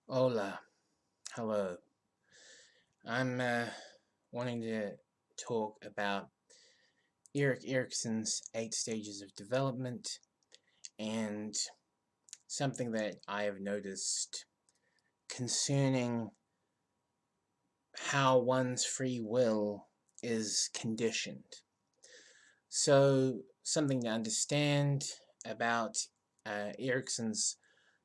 Hola, hello. I'm wanting to talk about Erik Erikson's 8 stages of development and something that I have noticed concerning how one's free will is conditioned. So, something to understand about Erikson's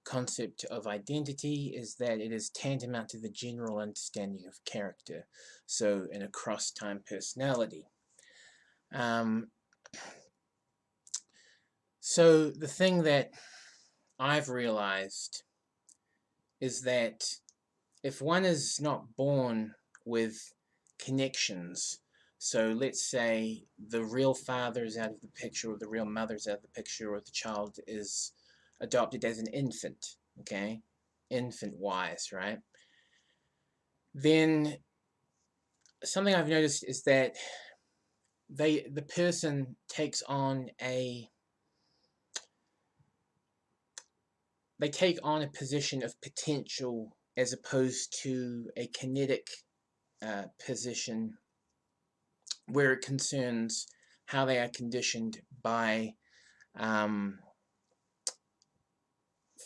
concept of identity is that it is tantamount to the general understanding of character, so an across time personality. Um, so the thing that I've realized is that if one is not born with connections, so let's say the real father is out of the picture, or the real mother is out of the picture, or the child is adopted as an infant, okay, infant wise, right? Then something I've noticed is that the person takes on a they take on a position of potential as opposed to a kinetic position where it concerns how they are conditioned by um,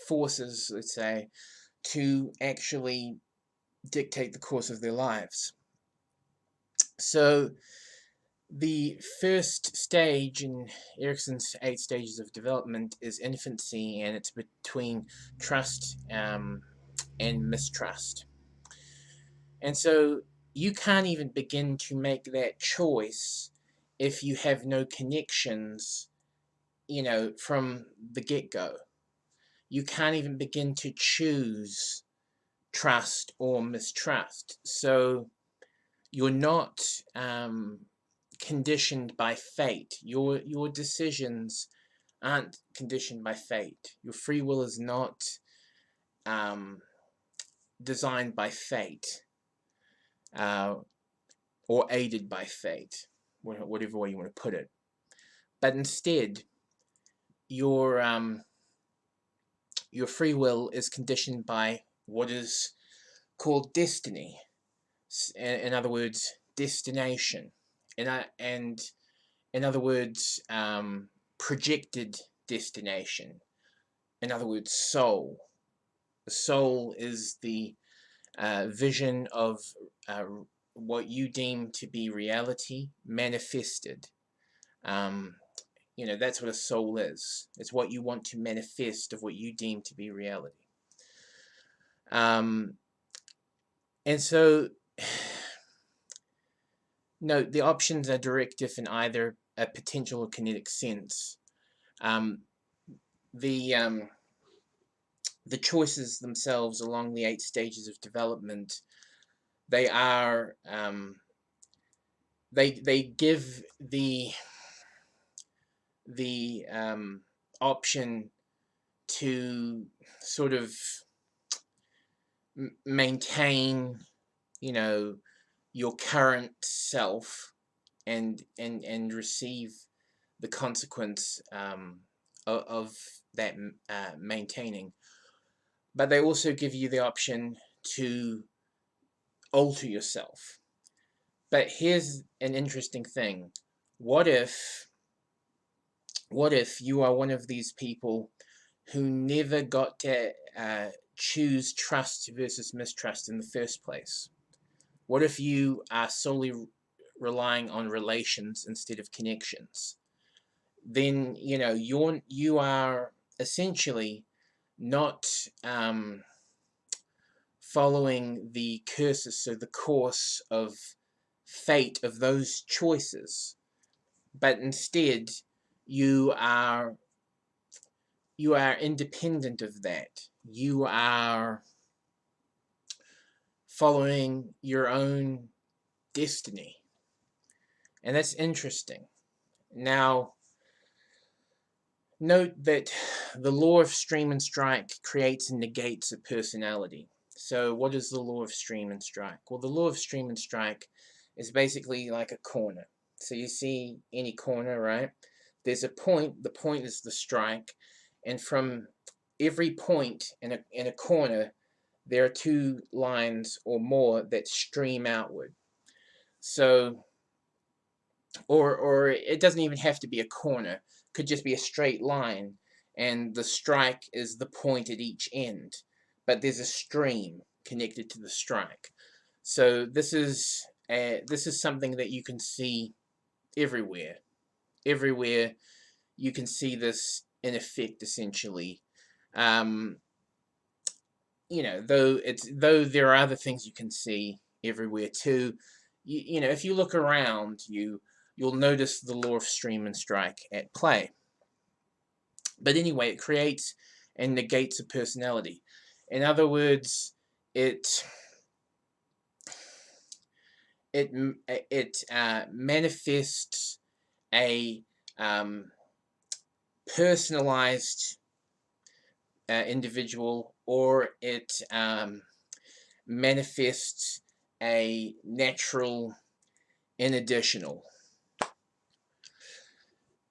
forces, let's say, to actually dictate the course of their lives. So the first stage in Erikson's 8 stages of development is infancy, and it's between trust and mistrust. And so you can't even begin to make that choice if you have no connections, from the get go. You can't even begin to choose trust or mistrust. So you're not conditioned by fate. Your decisions aren't conditioned by fate. Your free will is not um, designed by fate uh, or aided by fate, whatever way you want to put it. But instead, your um, your free will is conditioned by what is called destiny. In other words, destination. And in other words, projected destination. In other words, soul. The soul is the vision of uh, what you deem to be reality manifested. Um, that's what a soul is. It's what you want to manifest of what you deem to be reality. Um, and so, no, the options are directive in either a potential or kinetic sense. Um, the um, the choices themselves along the 8 stages of development, they are they give the option to sort of maintain, you know, your current self and receive the consequence of that maintaining. But they also give you the option to alter yourself. But here's an interesting thing. What if what if you are one of these people who never got to choose trust versus mistrust in the first place? What if you are solely relying on relations instead of connections? Then you are essentially not following the cursus, so the course of fate of those choices, but instead you are you are independent of that. You are following your own destiny. And that's interesting. Now, note that the law of stream and strike creates and negates a personality. So, what is the law of stream and strike? Well, the law of stream and strike is basically like a corner. So, you see any corner, right? There's a point, the point is the strike, and from every point in a corner, there are two lines or more that stream outward. So, or it doesn't even have to be a corner. It could just be a straight line, and the strike is the point at each end. But there's a stream connected to the strike. So this is something that you can see everywhere. Everywhere you can see this in effect, essentially. Though there are other things you can see everywhere too. If you look around, you'll notice the law of stream and strike at play. But anyway, it creates and negates a personality. In other words, it manifests a personalized individual, or it manifests a natural inadditional.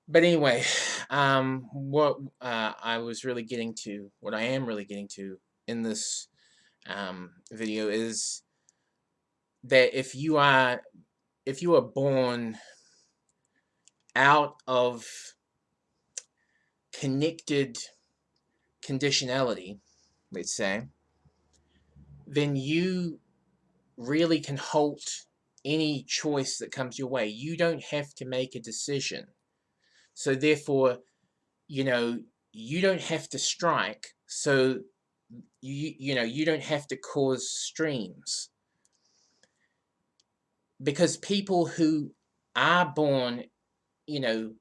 But anyway, what I am really getting to in this video is that if you are born out of connected conditionality, let's say, then you really can halt any choice that comes your way. You don't have to make a decision. So therefore, you don't have to strike. So you don't have to cause streams. Because people who are born, in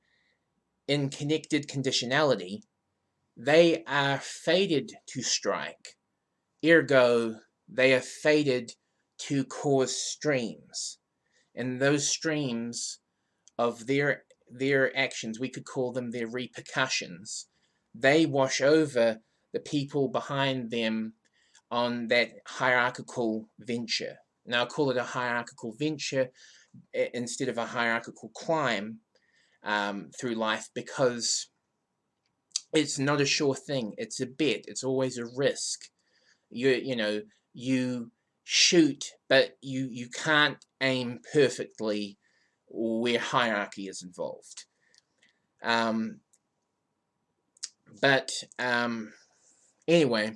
connected conditionality, they are fated to strike. Ergo, they are fated to cause streams. And those streams of their actions, we could call them their repercussions, they wash over the people behind them on that hierarchical venture. Now, I call it a hierarchical venture instead of a hierarchical climb through life, because it's not a sure thing. It's a bet. It's always a risk. You shoot, but you can't aim perfectly where hierarchy is involved. Anyway,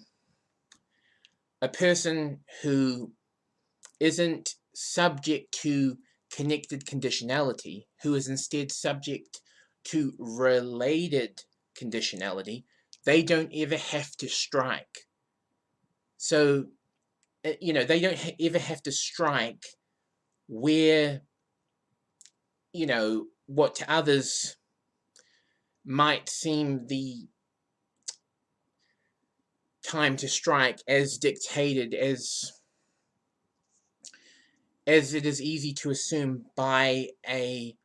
a person who isn't subject to connected conditionality, who is instead subject to related conditionality, they don't ever have to strike. So, they don't ever have to strike where, what to others might seem the time to strike, as dictated, as it is easy to assume, by a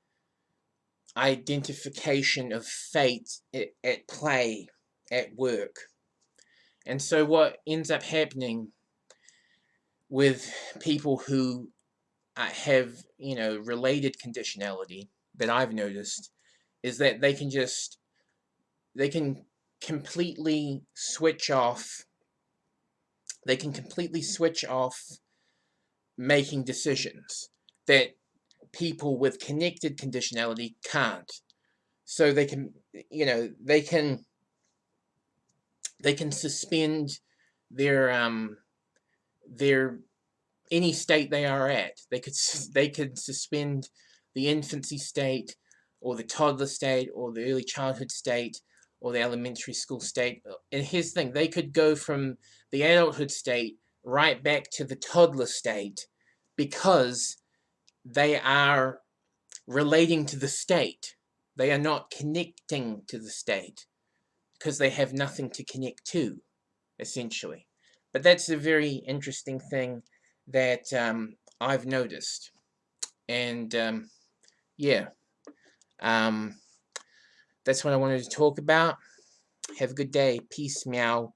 identification of fate at play, at work. And so what ends up happening with people who have, related conditionality, that I've noticed, is that they can completely switch off. They can completely switch off making decisions that people with connected conditionality can't. So they can, they can suspend their any state they are at. They could suspend the infancy state, or the toddler state, or the early childhood state, or the elementary school state. And here's the thing: they could go from the adulthood state right back to the toddler state, because they are relating to the state. They are not connecting to the state, because they have nothing to connect to, essentially. But that's a very interesting thing that I've noticed. And yeah, that's what I wanted to talk about. Have a good day. Peace, meow.